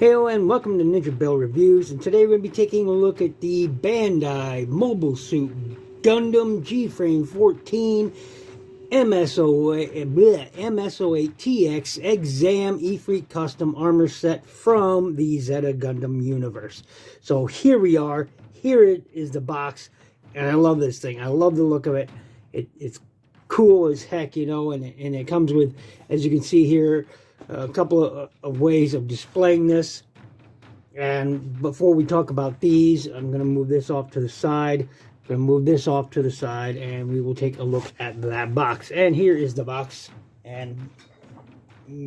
Hello and welcome to NinjaBill Reviews, and today we're going to be taking a look at the Bandai Mobile Suit Gundam G-Frame 14 MSO8TX Exam Efreet Custom Armor Set from the Zeta Gundam universe. So here we are, here it is the box, and I love this thing. I love the look of it. It's cool as heck, you know, and it comes with, as you can see here, a couple of ways of displaying this. And before we talk about these, I'm going to move this off to the side. I'm going to move this off to the side, and we will take a look at that box. And here is the box. And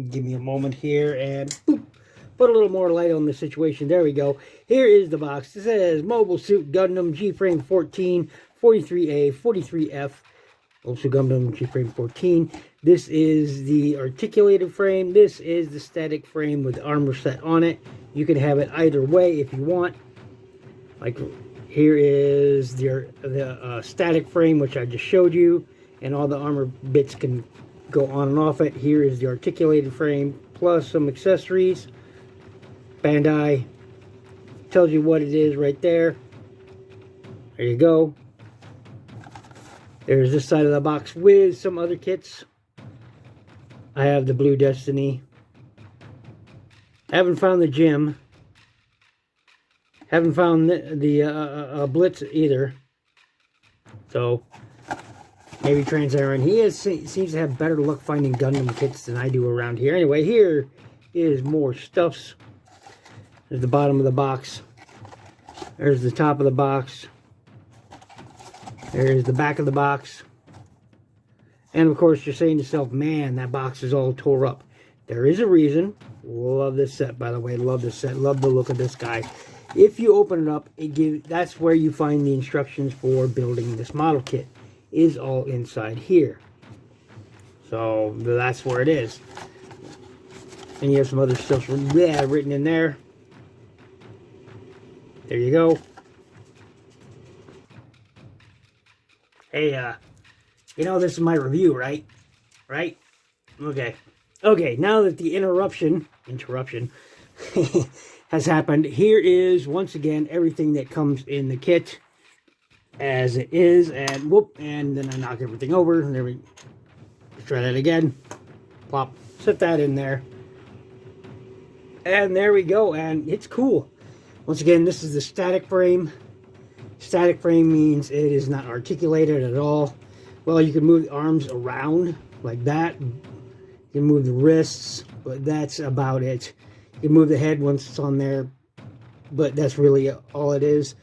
give me a moment here, and boop, put a little more light on the situation. There we go. Here is the box. It says Mobile Suit Gundam G-Frame 14, 43A, 43F. Also Gundam G-Frame 14. This is the articulated frame. This is the static frame with armor set on it. You can have it either way if you want. Like here is the static frame, which I just showed you, and all the armor bits can go on and off it. Here is the articulated frame plus some accessories. Bandai tells you what it is right there. There you go. There's this side of the box with some other kits. I have the Blue Destiny. Haven't found the Gym. Haven't found the Blitz either. So, maybe Trans-Aaron. He seems to have better luck finding Gundam kits than I do around here. Anyway, here is more stuffs. There's the bottom of the box. There's the top of the box. There's the back of the box. And of course, you're saying to yourself, man, that box is all tore up. There is a reason. Love this set, by the way. Love this set. Love the look of this guy. If you open it up, that's where you find the instructions for building this model kit. Is all inside here. So that's where it is. And you have some other stuff written in there. There you go. Hey, you know, this is my review, right? Right? Okay. Okay, now that the interruption has happened, here is, once again, everything that comes in the kit as it is, and whoop, and then I knock everything over, and there we, let's try that again. Plop, set that in there. And there we go, and it's cool. Once again, this is the static frame. Static frame means it is not articulated at all. Well, you can move the arms around like that. You can move the wrists, but that's about it. You can move the head once it's on there, but that's really all it is.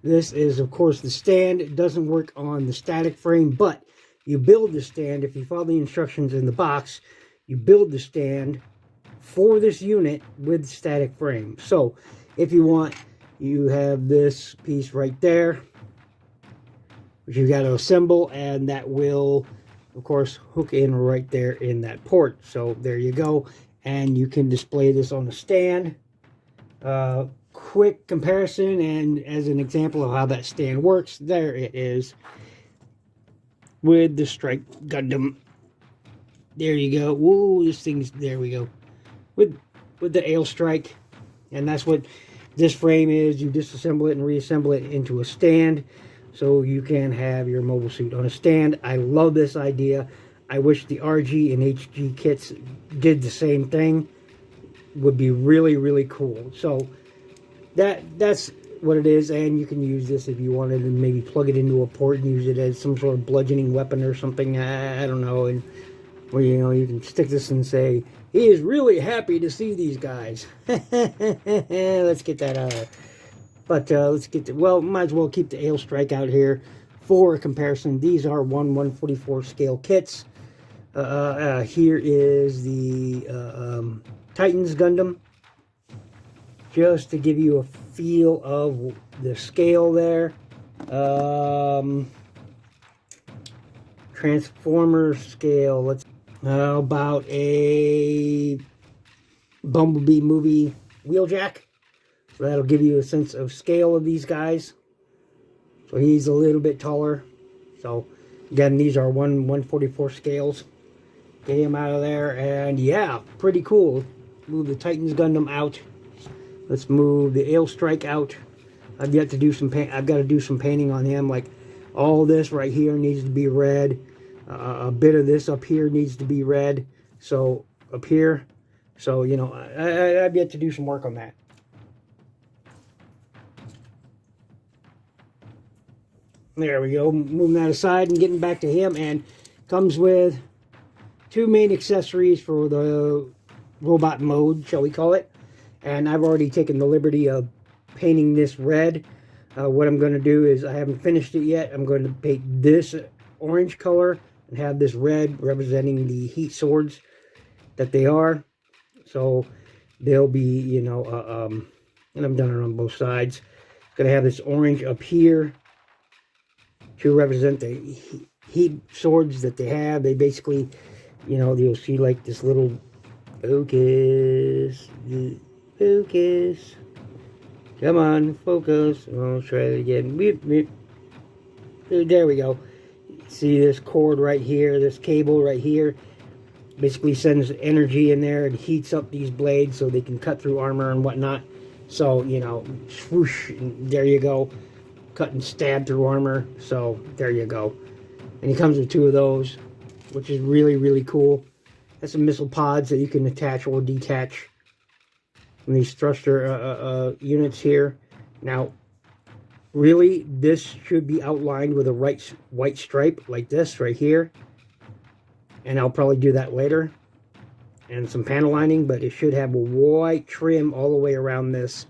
This is, of course, the stand. It doesn't work on the static frame, but you build the stand. If you follow the instructions in the box, you build the stand for this unit with the static frame. So, if you want, you have this piece right there, which you got to assemble, and that will, of course, hook in right there in that port. So there you go, and you can display this on the stand. Quick comparison, and as an example of how that stand works, there it is with the Strike Gundam. There you go. Whoa, this thing's, there we go, with the Ale Strike, and that's what this frame is. You disassemble it and reassemble it into a stand, so you can have your mobile suit on a stand. I love this idea. I wish the RG and HG kits did the same thing. Would be really, really cool. So that's what it is, and you can use this if you wanted to maybe plug it into a port and use it as some sort of bludgeoning weapon or something. I don't know. And where, you know, you can stick this and say, he is really happy to see these guys. Let's get that out of there. But let's get well, might as well keep the Ale Strike out here for a comparison. These are 1/144 scale kits. Here is the Titans Gundam. Just to give you a feel of the scale there. Transformers scale. Let's about a Bumblebee movie wheeljack. So that'll give you a sense of scale of these guys. So he's a little bit taller. So again, these are 1/144 scales. Get him out of there, and yeah, pretty cool. Move the Titans Gundam out. Let's move the Ale Strike out. I've got to do some painting on him. Like all this right here needs to be red. A bit of this up here needs to be red. So up here. So, you know, I've yet to do some work on that. There we go. Moving that aside and getting back to him. And comes with 2 main accessories for the robot mode, shall we call it. And I've already taken the liberty of painting this red. What I'm going to do is, I haven't finished it yet. I'm going to paint this orange color and have this red representing the heat swords that they are. So they'll be, you know, and I've done it on both sides. Going to have this orange up here to represent the heat swords that they have. They basically, you know, you'll see like this little focus. Come on, focus. I'll try it again. There we go. See this cord right here, this cable right here. Basically sends energy in there and heats up these blades so they can cut through armor and whatnot. So, you know, swoosh, and there you go. Cut and stab through armor. So, there you go. And he comes with 2 of those, which is really, really cool. That's some missile pods that you can attach or detach from these thruster units here. Now, really, this should be outlined with a white stripe like this right here. And I'll probably do that later. And some panel lining, but it should have a white trim all the way around this.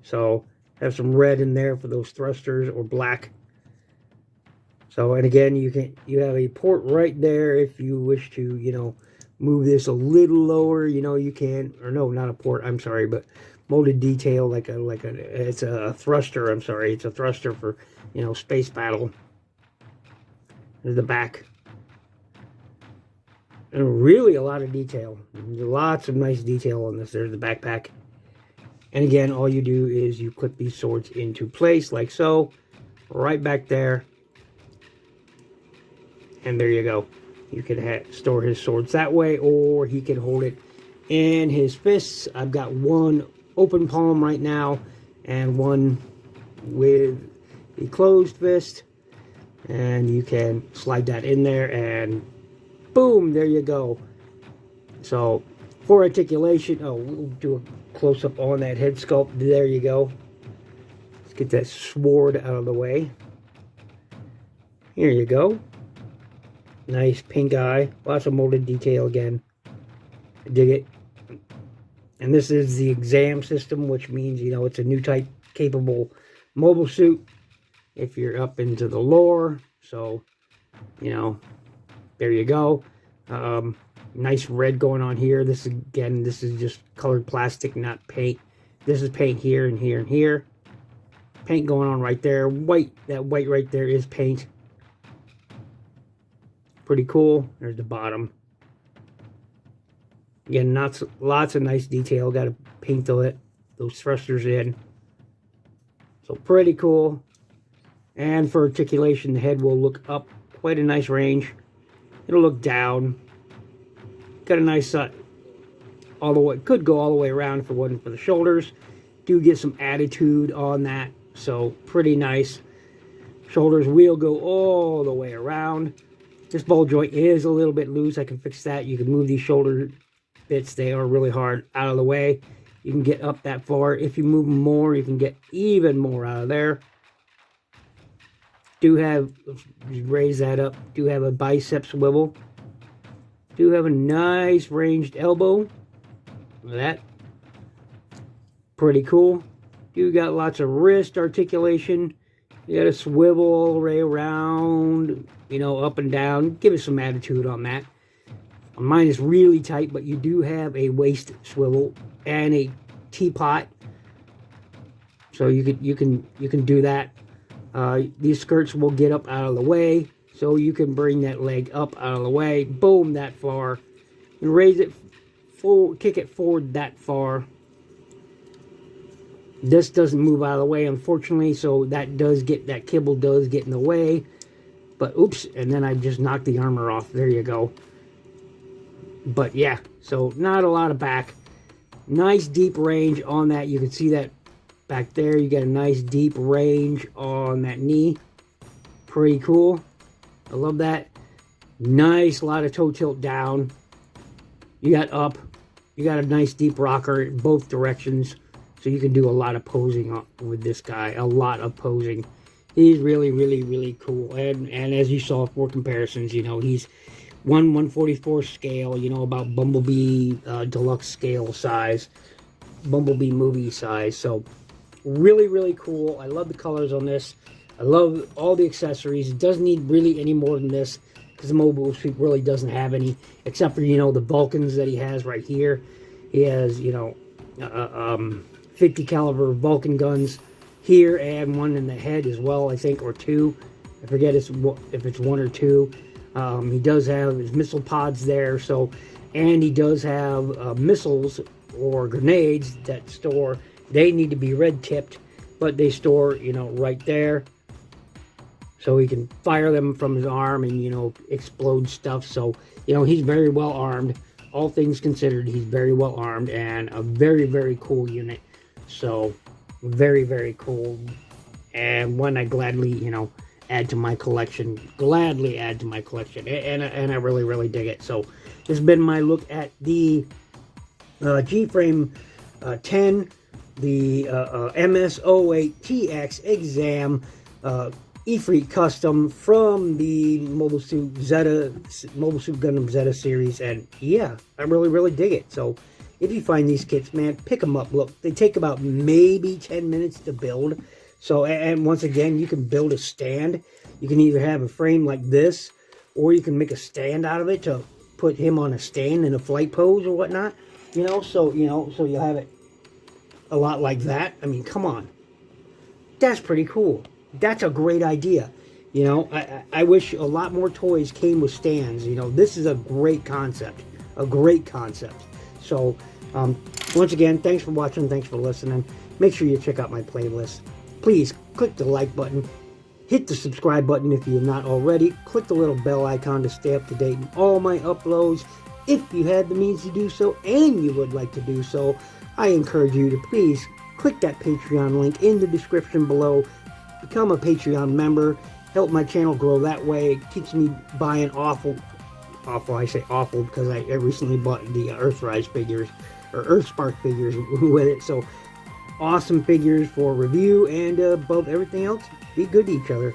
So, have some red in there for those thrusters, or black. So, and again, you have a port right there if you wish to, you know, move this a little lower, you know, you can. Or no, not a port, I'm sorry, but molded detail, it's a thruster, I'm sorry. It's a thruster for, you know, space battle. There's the back. And really a lot of detail. Lots of nice detail on this. There's the backpack. And again, all you do is you clip these swords into place like so. Right back there. And there you go. You can store his swords that way, or he can hold it in his fists. I've got one open palm right now, and one with the closed fist. And you can slide that in there, and boom, there you go. So, for articulation, we'll do a close-up on that head sculpt. There you go. Let's get that sword out of the way. Here you go. Nice pink eye. Lots of molded detail again. I dig it. And this is the exam system, which means, you know, it's a new type capable mobile suit if you're up into the lore. So, you know, there you go. Nice red going on here. This is just colored plastic, not paint. This is paint here and here and here. Paint going on right there. White, that white right there is paint. Pretty cool. There's the bottom. Again, lots of nice detail. Got to paint those thrusters in. So pretty cool. And for articulation, the head will look up quite a nice range. It'll look down. Got a nice all the way. Could go all the way around if it wasn't for the shoulders. Do get some attitude on that. So pretty nice. Shoulders will go all the way around. This ball joint is a little bit loose. I can fix that. You can move these shoulder bits. They are really hard out of the way. You can get up that far. If you move them more, you can get even more out of there. Do have, raise that up. Do have a bicep swivel. Do have a nice ranged elbow. Look at that. Pretty cool. Do got lots of wrist articulation. You got a swivel all the way around, you know, up and down. Give it some attitude on that. Mine is really tight, but you do have a waist swivel and a teapot, so you can do that. These skirts will get up out of the way, so you can bring that leg up out of the way. Boom, that far. And raise it forward, kick it forward that far. This doesn't move out of the way, unfortunately, so that kibble does get in the way. But oops, and then I just knocked the armor off. There you go. But yeah, so not a lot of back. Nice deep range on that. You can see that back there. You get a nice deep range on that knee. Pretty cool. I love that. Nice, lot of toe tilt down. You got up. You got a nice deep rocker in both directions. So you can do a lot of posing with this guy. A lot of posing. He's really, really, really cool. And as you saw for comparisons, you know, he's 1/144 scale, you know, about Bumblebee deluxe scale size. Bumblebee movie size. So really, really cool. I love the colors on this. I love all the accessories. It doesn't need really any more than this, because the Mobile Suit really doesn't have any, except for, you know, the Vulcans that he has right here. He has, you know, 50 caliber Vulcan guns here, and one in the head as well, I think, or two. I forget if it's one or two. He does have his missile pods there, so, and he does have missiles or grenades that store. They need to be red tipped, but they store, you know, right there. So he can fire them from his arm and, you know, explode stuff. So, you know, he's very well armed. All things considered, he's very well armed and a very, very cool unit. So, very, very cool. And one I gladly, you know, add to my collection. Gladly add to my collection. And I really, really dig it. So, this has been my look at the G-Frame 10, the MS08TX Exam Efreet custom from the Mobile Suit Gundam Zeta series, and yeah, I really, really dig it. So if you find these kits, man, pick them up. Look, they take about maybe 10 minutes to build. So, and once again, you can build a stand. You can either have a frame like this, or you can make a stand out of it to put him on a stand in a flight pose or whatnot. You know, so you'll have it a lot like that. I mean, come on, that's pretty cool. That's a great idea. You know, I wish a lot more toys came with stands. You know, this is a great concept. A great concept. So, once again, thanks for watching. Thanks for listening. Make sure you check out my playlist. Please click the like button. Hit the subscribe button if you're not already. Click the little bell icon to stay up to date on all my uploads. If you had the means to do so and you would like to do so, I encourage you to please click that Patreon link in the description below. Become a Patreon member. Help my channel grow that way. It keeps me buying awful, I say awful because I recently bought the Earthrise figures, or Earthspark figures with it. So, awesome figures for review, and above everything else, be good to each other.